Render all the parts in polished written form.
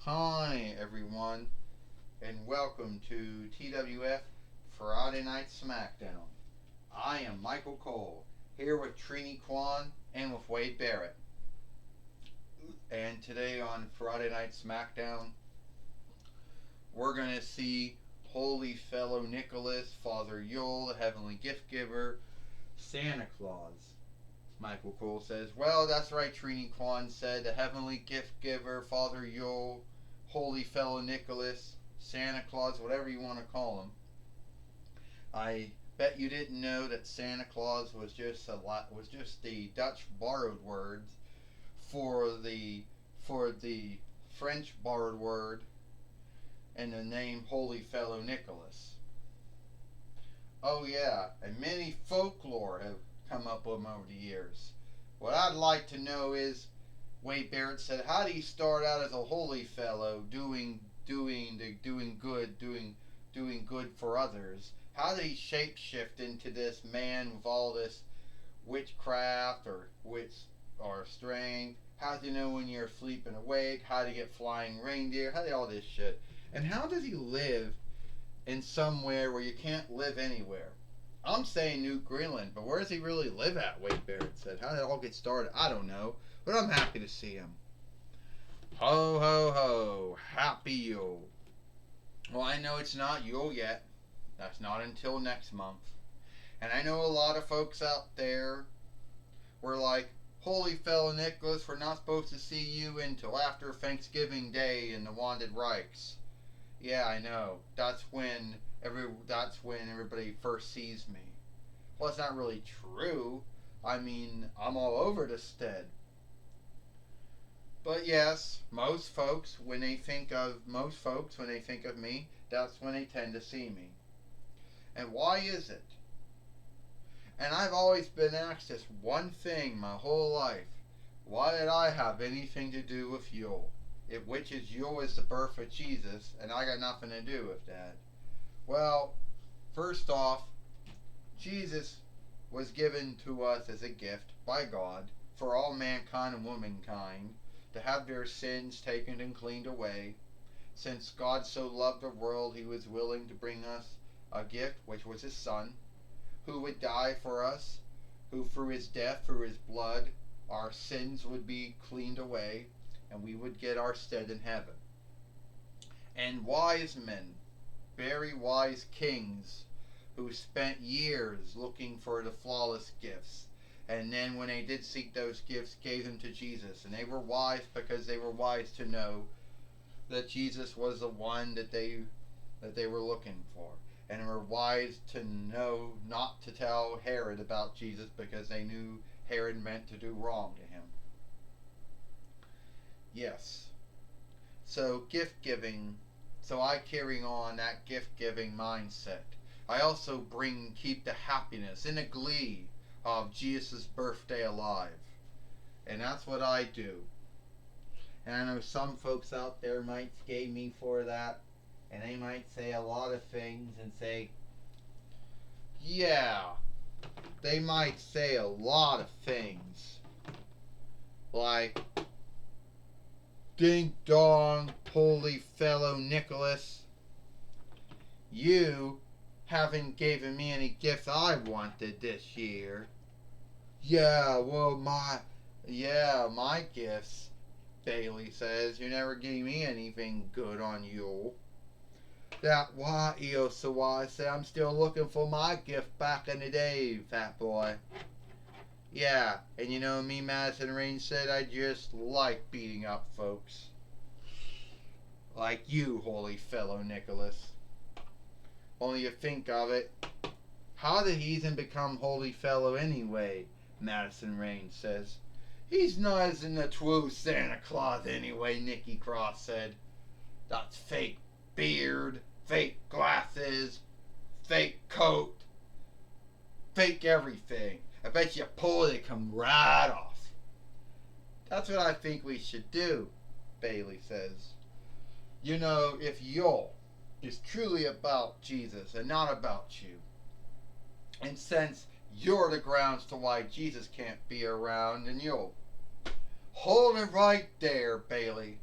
Hi, everyone, and welcome to TWF Friday Night Smackdown. I am Michael Cole, here with Trini Kwan and with Wade Barrett. And today on Friday Night Smackdown, we're going to see Holy Fellow Nicholas, Father Yule, the Heavenly Gift Giver, Santa Claus. Michael Cole says, well, that's right, Trini Kwan said, the Heavenly Gift Giver, Father Yule, Holy Fellow Nicholas, Santa Claus, whatever you want to call him. I bet you didn't know that Santa Claus was just the Dutch borrowed words for the French borrowed word and the name Holy Fellow Nicholas. Oh yeah, and many folklore have come up with him over the years. What I'd like to know is, Wade Barrett said, how do you start out as a holy fellow doing good for others? How did he shapeshift into this man with all this witchcraft or wits or strength? How do you know when you're asleep and awake? How do you get flying reindeer? How do all this shit? And how does he live in somewhere where you can't live anywhere? I'm saying New Greenland, but where does he really live at? Wade Barrett said. How did it all get started? I don't know, but I'm happy to see him. Ho ho ho! Happy Yule. Well, I know it's not Yule yet. That's not until next month. And I know a lot of folks out there were like, Holy Fellow Nicholas, we're not supposed to see you until after Thanksgiving Day in the Wanted Reichs. Yeah, I know. That's when everybody first sees me. Well, it's not really true. I mean, I'm all over the stead. But yes, most folks when they think of me, that's when they tend to see me. And why is it? And I've always been asked this one thing my whole life. Why did I have anything to do with Yule? Which is Yule is the birth of Jesus, and I got nothing to do with that. Well, first off, Jesus was given to us as a gift by God for all mankind and womankind to have their sins taken and cleaned away. Since God so loved the world, he was willing to bring us a gift, which was his Son, who would die for us, who through his death, through his blood, our sins would be cleaned away, and we would get our stead in heaven. And wise men, very wise kings, who spent years looking for the flawless gifts, and then when they did seek those gifts, gave them to Jesus. And they were wise because they were wise to know that Jesus was the one that they were looking for. And were wise to know not to tell Herod about Jesus because they knew Herod meant to do wrong to him. Yes. So gift giving. So I carry on that gift giving mindset. I also keep the happiness and the glee of Jesus' birthday alive. And that's what I do. And I know some folks out there might skate me for that. And they might say a lot of things and say, yeah, they might say a lot of things. Like, ding dong, holy fellow Nicholas, you haven't given me any gifts I wanted this year. Yeah, well, my gifts, Bailey says. You never gave me anything good on Yule. That why, Eosawai said, I'm still looking for my gift back in the day, fat boy. Yeah, and you know me, Madison Rain said, I just like beating up folks. Like you, holy fellow Nicholas. Only you think of it. How did he even become holy fellow anyway? Madison Rain says. He's not as in the true Santa Claus anyway, Nikki Cross said. That's fake beard, fake glasses, fake coat, fake everything. I bet you pull it, come right off. That's what I think we should do, Bailey says. You know, if Yule is truly about Jesus and not about you, and since you're the grounds to why Jesus can't be around, then you'll hold it right there, Bailey.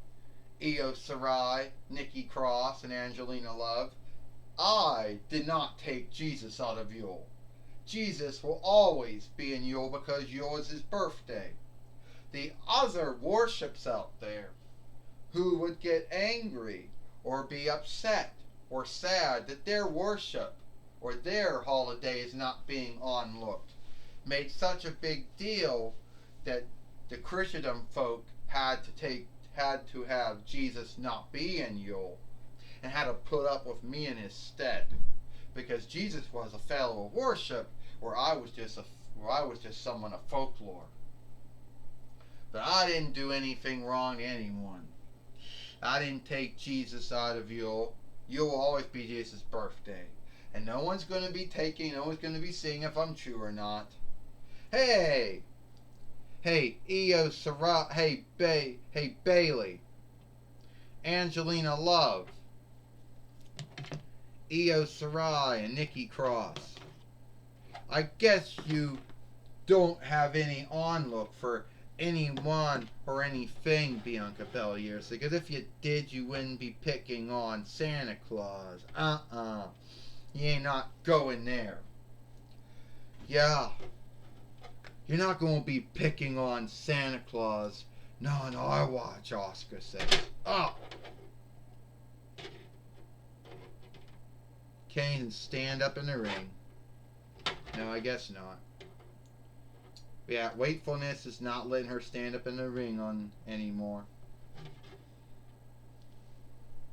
Io Sarai, Nikki Cross, and Angelina Love, I did not take Jesus out of Yule. Jesus will always be in Yule because Yule is his birthday. The other worships out there who would get angry or be upset or sad that their worship or their holiday is not being onlooked made such a big deal that the Christendom folk had to have Jesus not be in Yule and had to put up with me in his stead because Jesus was a fellow of worship where I was just someone of folklore. But I didn't do anything wrong to anyone. I didn't take Jesus out of Yule. Yule will always be Jesus' birthday. And no one's going to be seeing if I'm true or not. Hey! Hey, Io Sarah, hey Bailey. Angelina Love. Io Sarai and Nikki Cross. I guess you don't have any onlook for anyone or anything, Bianca Belair, because if you did, you wouldn't be picking on Santa Claus. You ain't not going there. Yeah. You're not going to be picking on Santa Claus. No, I watch, Oscar says. Oh! Kane stand up in the ring. No, I guess not. Yeah, wakefulness is not letting her stand up in the ring on anymore.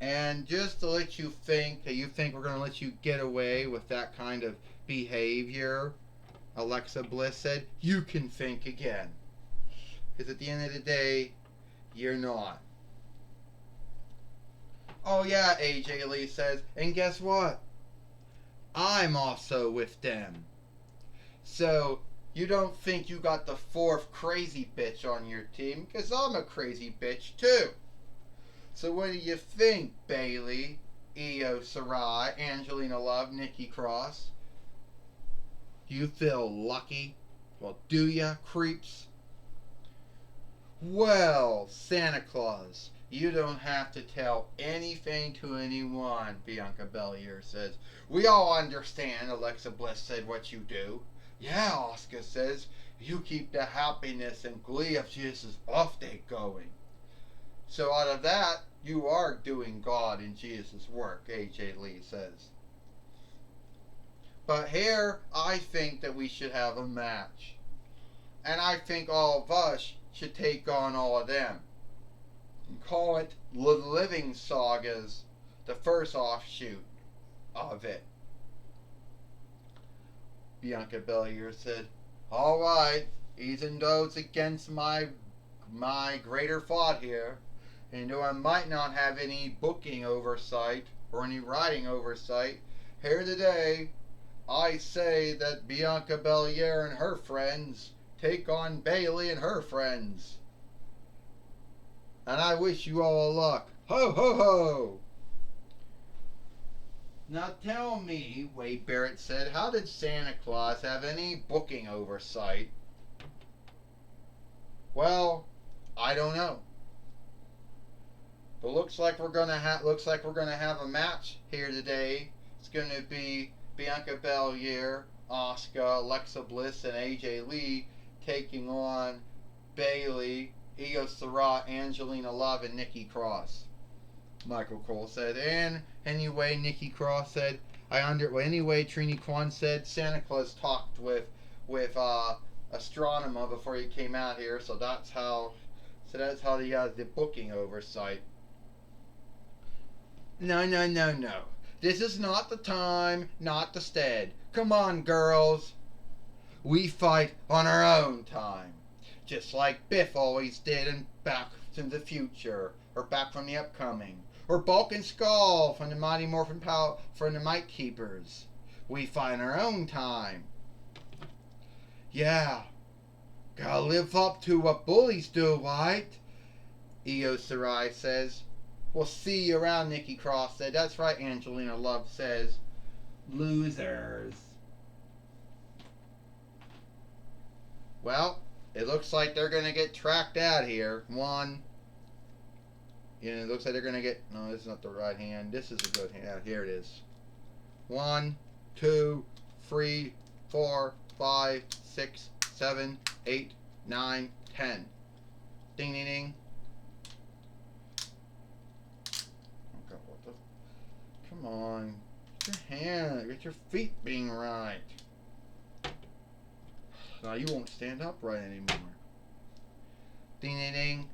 And just to let you think that you think we're going to let you get away with that kind of behavior, Alexa Bliss said, you can think again. Because at the end of the day, you're not. Oh yeah, AJ Lee says, and guess what? I'm also with them. So, you don't think you got the fourth crazy bitch on your team, because I'm a crazy bitch too. So what do you think, Bailey, Io Sarai, Angelina Love, Nikki Cross? Do you feel lucky? Well, do ya, creeps? Well, Santa Claus, you don't have to tell anything to anyone, Bianca Belair says. We all understand, Alexa Bliss said, what you do. Yeah, Oscar says, you keep the happiness and glee of Jesus' birthday going. So out of that, you are doing God and Jesus' work, AJ Lee says. But here, I think that we should have a match. And I think all of us should take on all of them. And call it the Living Sagas, the first offshoot of it. Bianca Belair said, alright, even though it's against my greater thought here, and though I might not have any booking oversight or any writing oversight, here today, I say that Bianca Belair and her friends take on Bailey and her friends. And I wish you all luck. Ho, ho, ho! Now tell me, Wade Barrett said, how did Santa Claus have any booking oversight? Well, I don't know. But looks like we're gonna have a match here today. It's gonna be Bianca Belair, Asuka, Alexa Bliss, and AJ Lee taking on Bailey, Io Sarai, Angelina Love, and Nikki Cross. Michael Cole said, and anyway, Nikki Cross said, anyway, Trini Kwan said, Santa Claus talked with Astronema before he came out here, so that's how he has the booking oversight. No. This is not the time, not the stead. Come on, girls. We fight on our own time. Just like Biff always did in Back to the Future, or Back from the Upcoming, or Bulk and Skull from the Mighty Morphin Power from the Might Keepers. We fight on our own time. Yeah. Gotta live up to what bullies do, right? Io Sarai says. We'll see you around, Nikki Cross said. That's right, Angelina Love says. Losers. Well, it looks like they're going to get tracked out here. 1, You know, it looks like they're gonna get. No, this is not the right hand. This is a good hand. Here it is. 1, 2, 3, 4, 5, 6, 7, 8, 9, 10. Ding, ding, ding. Okay, what the? Come on. Get your hand. Get your feet being right. Now you won't stand upright anymore. Ding, ding, ding.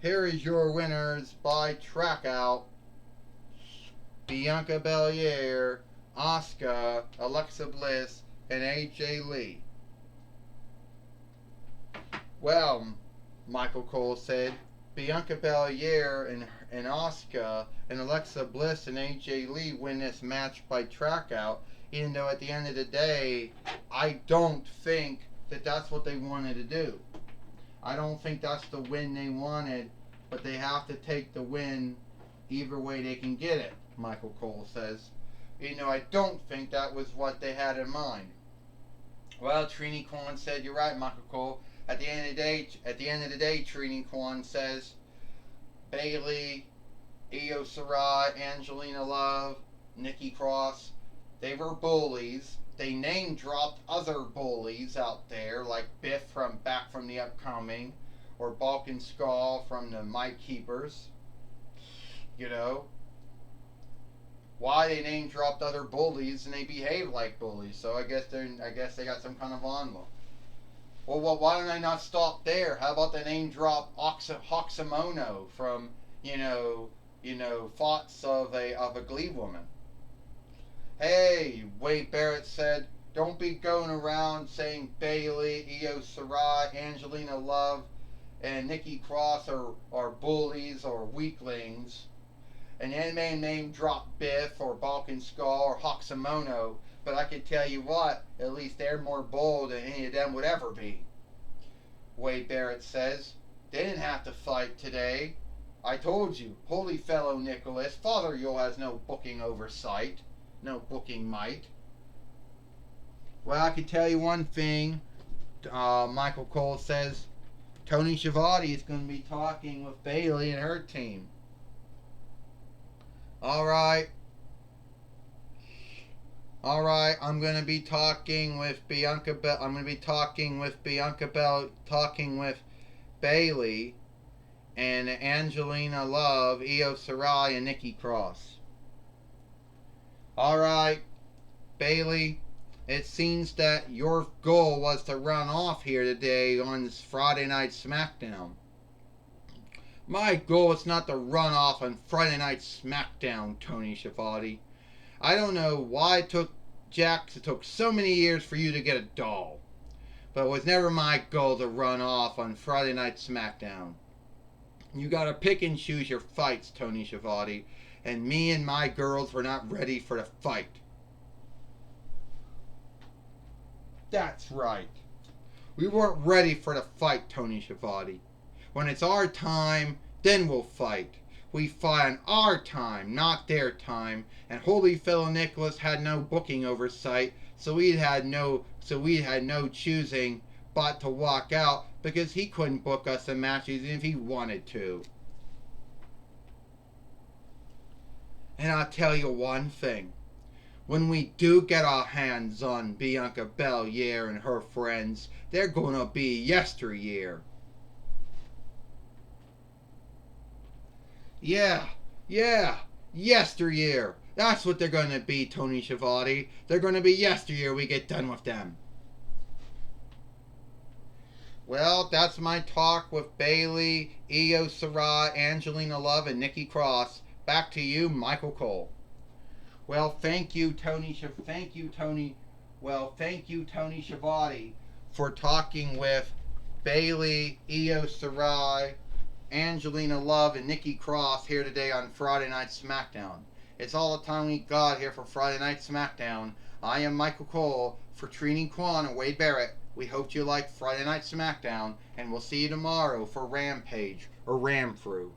Here is your winners by track out. Bianca Belair, Asuka, Alexa Bliss, and AJ Lee. Well, Michael Cole said, Bianca Belair and Asuka and Alexa Bliss and AJ Lee win this match by track out, even though at the end of the day, I don't think that that's what they wanted to do. I don't think that's the win they wanted, but they have to take the win either way they can get it, Michael Cole says. You know, I don't think that was what they had in mind. Well, Trini Kwan said, you're right, Michael Cole. At the end of the day, Trini Kwan says, Bayley, Io Shirai, Angelina Love, Nikki Cross, they were bullies. They name dropped other bullies out there, like Biff from Back from the Upcoming, or Balk and Skull from the Mike Keepers. You know, why they name dropped other bullies and they behave like bullies? So I guess they got some kind of onlook. Well, why don't I not stop there? How about the name drop Hoxamono from thoughts of a Glee woman? Hey, Wade Barrett said, don't be going around saying Bayley, Io Shirai, Angelina Love, and Nikki Cross are bullies or weaklings. And then they name drop Biff or Balk and Skull or Hoxamono, but I can tell you what, at least they're more bold than any of them would ever be. Wade Barrett says, they didn't have to fight today. I told you, holy fellow Nicholas, Father Yule has no booking oversight. No booking might. Well, I can tell you one thing. Michael Cole says Tony Schiavone is going to be talking with Bayley and her team. All right. I'm going to be talking with Bianca. I'm going to be talking with talking with Bayley and Angelina Love, Io Shirai, and Nikki Cross. Alright, Bayley, it seems that your goal was to run off here today on this Friday Night Smackdown. My goal is not to run off on Friday Night Smackdown, Tony Schiavone. I don't know why it took so many years for you to get a doll. But it was never my goal to run off on Friday Night Smackdown. You gotta pick and choose your fights, Tony Schiavone. And me and my girls were not ready for the fight. That's right. We weren't ready for the fight, Tony Schiavone. When it's our time, then we'll fight. We fight on our time, not their time. And holy fellow Nicholas had no booking oversight, so we had no choosing but to walk out because he couldn't book us a match even if he wanted to. And I'll tell you one thing. When we do get our hands on Bianca Belair and her friends, they're gonna be yesteryear. Yeah, yesteryear. That's what they're gonna be, Tony Schiavone. They're gonna be yesteryear we get done with them. Well, that's my talk with Bayley, Io Shirai, Angelina Love, and Nikki Cross. Back to you, Michael Cole. Well, thank you, Tony Schiavone, for talking with Bayley, Io Shirai, Angelina Love, and Nikki Cross here today on Friday Night Smackdown. It's all the time we got here for Friday Night Smackdown. I am Michael Cole for Trini Kwan and Wade Barrett. We hope you liked Friday Night Smackdown, and we'll see you tomorrow for Rampage or Ram Through.